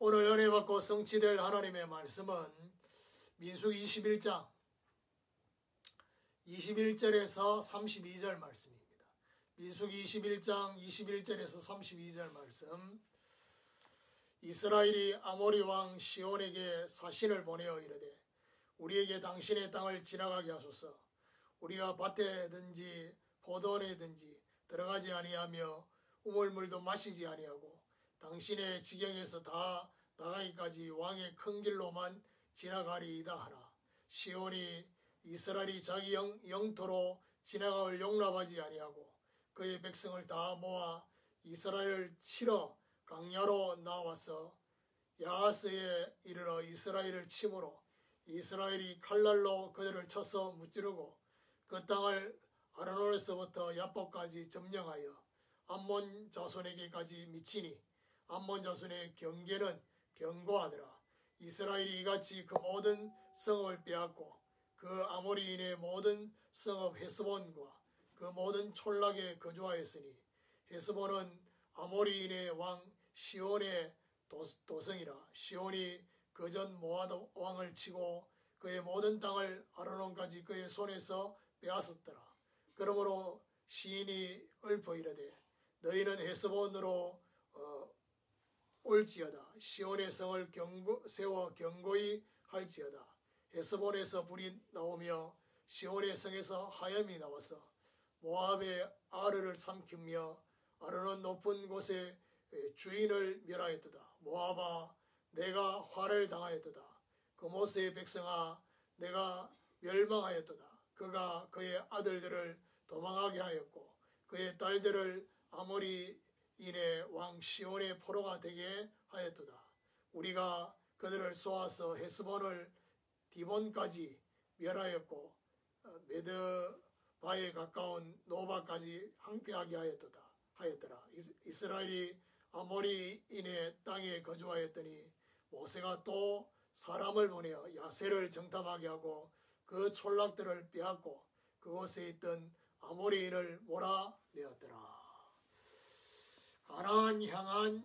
오늘 은혜 받고 성취될 하나님의 말씀은 민수기 21장 21절에서 32절 말씀입니다. 민수기 21장 21절에서 32절 말씀. 이스라엘이 아모리 왕 시온에게 사신을 보내어 이르되 우리에게 당신의 땅을 지나가게 하소서. 우리가 밭에든지 포도원에든지 들어가지 아니하며 우물물도 마시지 아니하고 당신의 지경에서 다 나가기까지 왕의 큰 길로만 지나가리이다 하라. 시온이 이스라엘이 자기 영토로 지나가을 용납하지 아니하고 그의 백성을 다 모아 이스라엘을 치러 강야로 나와서 야하스에 이르러 이스라엘을 치므로 이스라엘이 칼날로 그들을 쳐서 무찌르고 그 땅을 아르논에서부터 야복까지 점령하여 암몬 자손에게까지 미치니 암몬 자손의 경계는 견고하더라. 이스라엘이 이같이 그 모든 성읍을 빼앗고 그 아모리인의 모든 성읍 헤스본과 그 모든 촌락에 거주하였으니 헤스본은 아모리인의 왕 시온의 도성이라. 시온이 그전 모아드 왕을 치고 그의 모든 땅을 아르논까지 그의 손에서 빼앗았더라. 그러므로 시인이 읊어 이르되 너희는 헤스본으로 올지어다. 시온의 성을 세워 견고히 할지어다. 헤스본에서 불이 나오며 시온의 성에서 화염이 나와서 모압의 아르를 삼키며 아르논 높은 곳에 주인을 멸하였도다. 모압아 내가 화를 당하였도다. 그모스의 백성아 내가 멸망하였도다. 그가 그의 아들들을 도망하게 하였고 그의 딸들을 아모리인의 왕 시온의 포로가 되게 하였도다. 우리가 그들을 쏘아서 헤스본을 디본까지 멸하였고 메드바에 가까운 노바까지 항폐하게 하였더라. 이스라엘이 아모리인의 땅에 거주하였더니 모세가 또 사람을 보내어 야세를 정탐하게 하고 그 촌락들을 빼앗고 그곳에 있던 아모리인을 몰아내었더라. 가나안 향한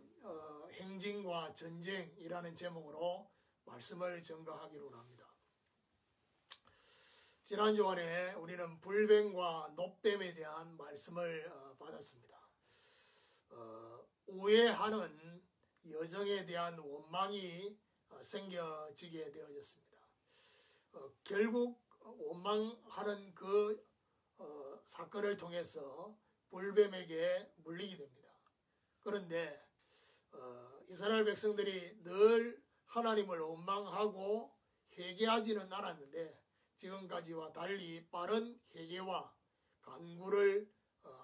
행진과 전쟁이라는 제목으로 말씀을 전가하기로 합니다. 지난 주간에 우리는 불뱀과 노뱀에 대한 말씀을 받았습니다. 우애하는 여정에 대한 원망이 생겨지게 되어졌습니다. 결국 원망하는 그 사건을 통해서 불뱀에게 물리게 됩니다. 그런데 이스라엘 백성들이 늘 하나님을 원망하고 회개하지는 않았는데 지금까지와 달리 빠른 회개와 간구를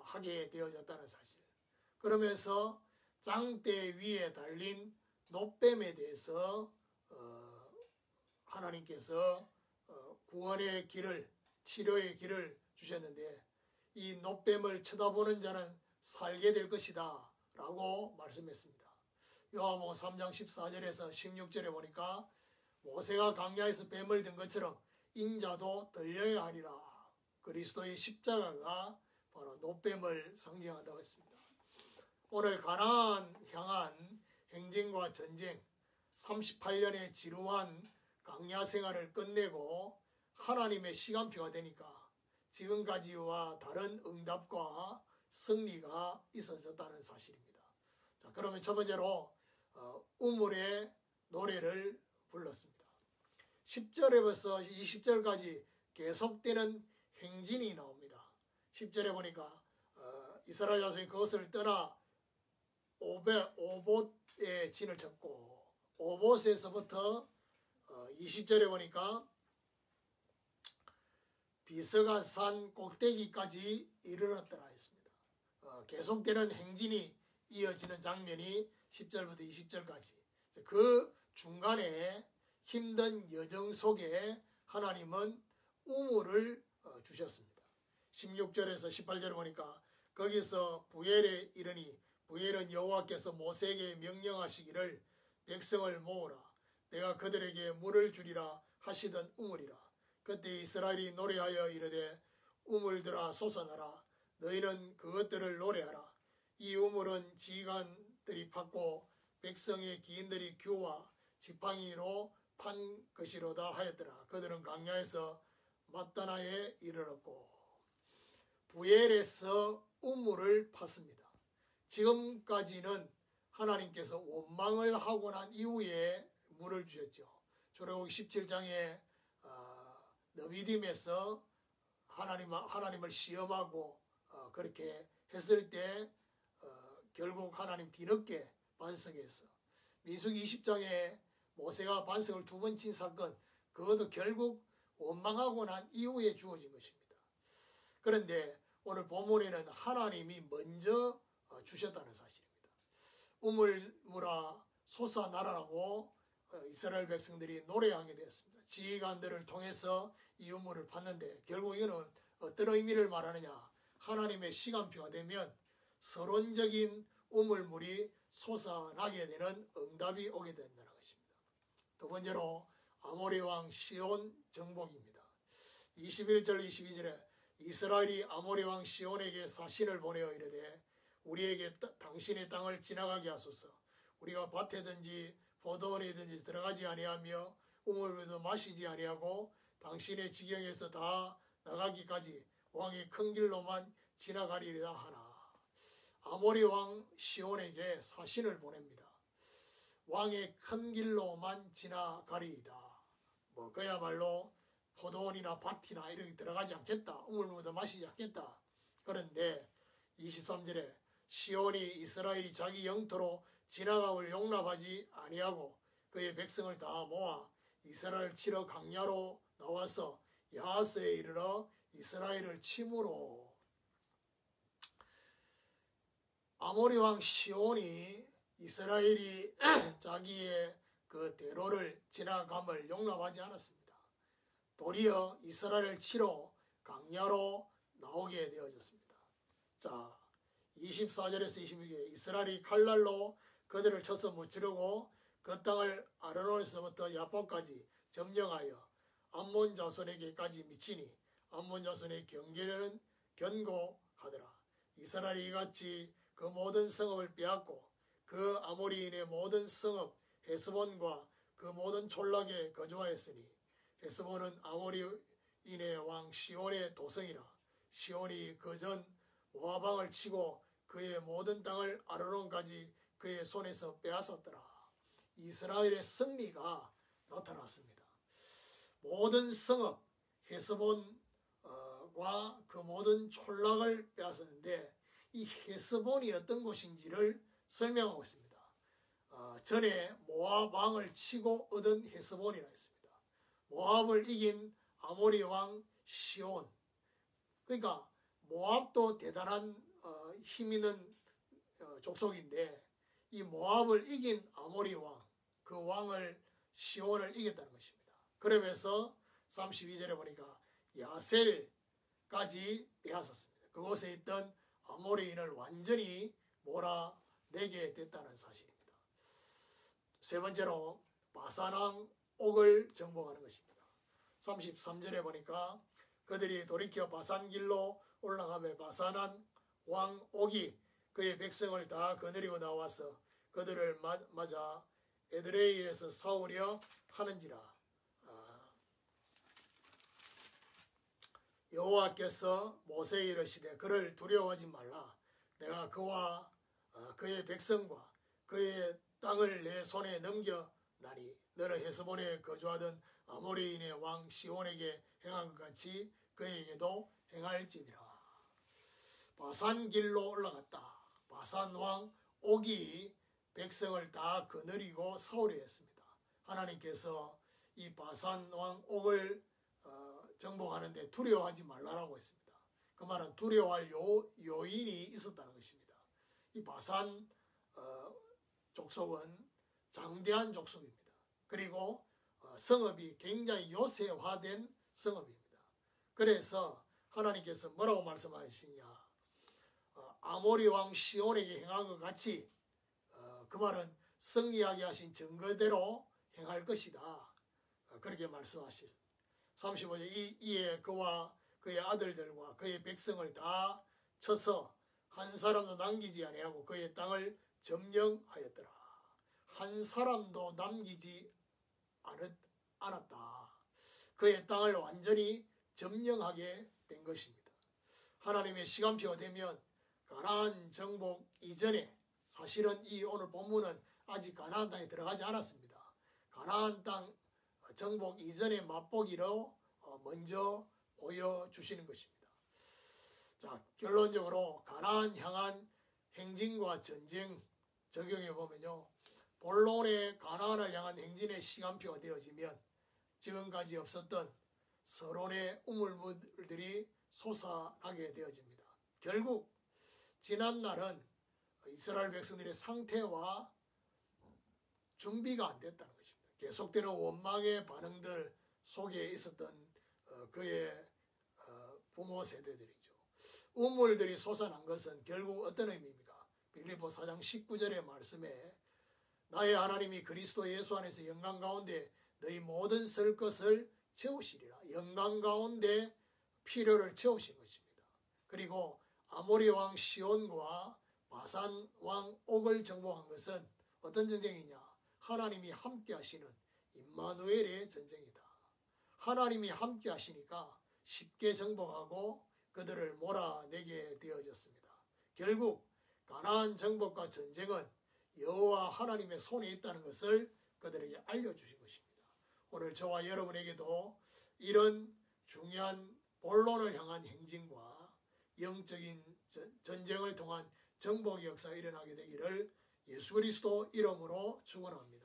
하게 되어졌다는 사실. 그러면서 장대 위에 달린 노뱀에 대해서 하나님께서 구원의 길을, 치료의 길을 주셨는데 이 노뱀을 쳐다보는 자는 살게 될 것이다 라고 말씀했습니다. 요한복음 3장 14절에서 16절에 보니까 모세가 광야에서 뱀을 든 것처럼 인자도 들려야 하리라. 그리스도의 십자가가 바로 노뱀을 상징한다고 했습니다. 오늘 가나안 향한 행진과 전쟁, 38년의 지루한 광야 생활을 끝내고 하나님의 시간표가 되니까 지금까지와 다른 응답과 승리가 있어졌다는 사실입니다. 자, 그러면 첫 번째로 우물의 노래를 불렀습니다. 10절에부터 20절까지 계속되는 행진이 나옵니다. 10절에 보니까 이스라엘 자손이 그것을 떠나 오봇에 진을 쳤고 오봇에서부터 20절에 보니까 비스가산 꼭대기까지 이르렀더라 했습니다. 계속되는 행진이 이어지는 장면이 10절부터 20절까지. 그 중간에 힘든 여정 속에 하나님은 우물을 주셨습니다. 16절에서 18절에 보니까 거기서 부엘에 이르니 부엘은 여호와께서 모세에게 명령하시기를 백성을 모으라. 내가 그들에게 물을 주리라 하시던 우물이라. 그때 이스라엘이 노래하여 이르되 우물들아 솟아나라. 너희는 그것들을 노래하라. 이 우물은 지휘관들이 팠고 백성의 기인들이 규와 지팡이로 판 것이로다 하였더라. 그들은 광야에서 마따나에 이르렀고 부엘에서 우물을 팠습니다. 지금까지는 하나님께서 원망을 하고 난 이후에 물을 주셨죠. 출애굽기 17장에 너비딤에서 하나님을 시험하고 그렇게 했을 때 결국 하나님 뒤늦게 반석해서 민수기 20장에 모세가 반석을 2번 친 사건, 그것도 결국 원망하고 난 이후에 주어진 것입니다. 그런데 오늘 본문에는 하나님이 먼저 주셨다는 사실입니다. 우물물아 솟아나라고 이스라엘 백성들이 노래하게 되었습니다. 지휘관들을 통해서 이 우물을 팠는데 결국 이거는 어떤 의미를 말하느냐, 하나님의 시간표가 되면 서론적인 우물물이 솟아나게 되는 응답이 오게 된다는 것입니다. 두 번째로 아모리 왕 시온 정복입니다. 21절 22절에 이스라엘이 아모리 왕 시온에게 사신을 보내어 이르되 우리에게 당신의 땅을 지나가게 하소서. 우리가 밭에든지 포도원이든지 들어가지 아니하며 우물물도 마시지 아니하고 당신의 지경에서 다 나가기까지 왕이 큰 길로만 지나가리라 하나. 아모리 왕 시온에게 사신을 보냅니다. 왕의 큰 길로만 지나가리이다. 그야말로 포도원이나 밭이나 이렇게 들어가지 않겠다. 우물물도 마시지 않겠다. 그런데 23절에 시온이 이스라엘이 자기 영토로 지나감을 용납하지 아니하고 그의 백성을 다 모아 이스라엘 치러 광야로 나와서 야하스에 이르러 이스라엘을 침으로. 아모리 왕 시온이 이스라엘이 자기의 그 대로를 지나감을 용납하지 않았습니다. 도리어 이스라엘을 치러 광야로 나오게 되어졌습니다. 자, 24절에서 26절에 이스라엘이 칼날로 그들을 쳐서 무찌르고 그 땅을 아르논에서부터 야포까지 점령하여 암몬 자손에게까지 미치니 암몬 자손의 경계는 견고하더라. 이스라엘이 이같이 그 모든 성읍을 빼앗고 그 아모리인의 모든 성읍 헤스본과 그 모든 촌락에 거주하였으니 헤스본은 아모리인의 왕 시온의 도성이라. 시온이 그전 모압왕을 치고 그의 모든 땅을 아르논까지 그의 손에서 빼앗았더라. 이스라엘의 승리가 나타났습니다. 모든 성읍 헤스본과 그 모든 촌락을 빼앗았는데 이 헤스본이 어떤 곳인지를 설명하고 있습니다. 전에 모압 왕을 치고 얻은 헤스본이라 했습니다. 모압을 이긴 아모리 왕 시온. 그러니까 모압도 대단한 힘 있는 족속인데 이 모압을 이긴 아모리 왕, 그 왕을 시온을 이겼다는 것입니다. 그러면서 32절에 보니까 야셀까지 빼앗았습니다. 그곳에 있던 아모리인을 완전히 몰아내게 됐다는 사실입니다. 세 번째로 바산왕 옥을 정복하는 것입니다. 33절에 보니까 그들이 돌이켜 바산길로 올라가며 바산한 왕 옥이 그의 백성을 다 거느리고 나와서 그들을 맞아 에드레이에서 싸우려 하는지라. 여호와께서 모세에 이르시되 그를 두려워하지 말라. 내가 그와 그의 백성과 그의 땅을 내 손에 넘겨나니 너는 헤스본에 거주하던 아모리인의 왕 시온에게 행한 것 같이 그에게도 행할지니라. 바산길로 올라갔다. 바산 왕 옥이 백성을 다 거느리고 싸우려 했습니다. 하나님께서 이 바산 왕 옥을 정복하는데 두려워하지 말라라고 했습니다. 그 말은 두려워할 요인이 있었다는 것입니다. 이 바산 족속은 장대한 족속입니다. 그리고 성읍이 굉장히 요새화된 성읍입니다. 그래서 하나님께서 뭐라고 말씀하시냐, 아모리 왕 시온에게 행한 것 같이 그 말은 승리하게 하신 증거대로 행할 것이다. 그렇게 말씀하셨습니다. 35절 이에 그와 그의 아들들과 그의 백성을 다 쳐서 한 사람도 남기지 아니하고 그의 땅을 점령하였더라. 한 사람도 남기지 않았다. 그의 땅을 완전히 점령하게 된 것입니다. 하나님의 시간표가 되면 가나안 정복 이전에, 사실은 이 오늘 본문은 아직 가나안 땅에 들어가지 않았습니다. 가나안 땅 정복 이전의 맛보기로 먼저 보여주시는 것입니다. 자, 결론적으로 가나안 향한 행진과 전쟁 적용해 보면요, 본론의 가나안을 향한 행진의 시간표가 되어지면 지금까지 없었던 서론의 우물물들이 솟아나게 되어집니다. 결국 지난날은 이스라엘 백성들의 상태와 준비가 안 됐다는 것입니다. 계속되는 원망의 반응들 속에 있었던 그의 부모 세대들이죠. 우물들이 솟아난 것은 결국 어떤 의미입니까? 빌립보 4장 19절의 말씀에 나의 하나님이 그리스도 예수 안에서 영광 가운데 너희 모든 설 것을 채우시리라. 영광 가운데 필요를 채우신 것입니다. 그리고 아모리 왕 시온과 바산 왕 옥을 정복한 것은 어떤 전쟁이냐? 하나님이 함께 하시는 임마누엘의 전쟁이다. 하나님이 함께 하시니까 쉽게 정복하고 그들을 몰아내게 되어졌습니다. 결국 가나안 정복과 전쟁은 여호와 하나님의 손에 있다는 것을 그들에게 알려주신 것입니다. 오늘 저와 여러분에게도 이런 중요한 본론을 향한 행진과 영적인 전쟁을 통한 정복의 역사가 일어나게 되기를 예수 그리스도 이름으로 축원합니다.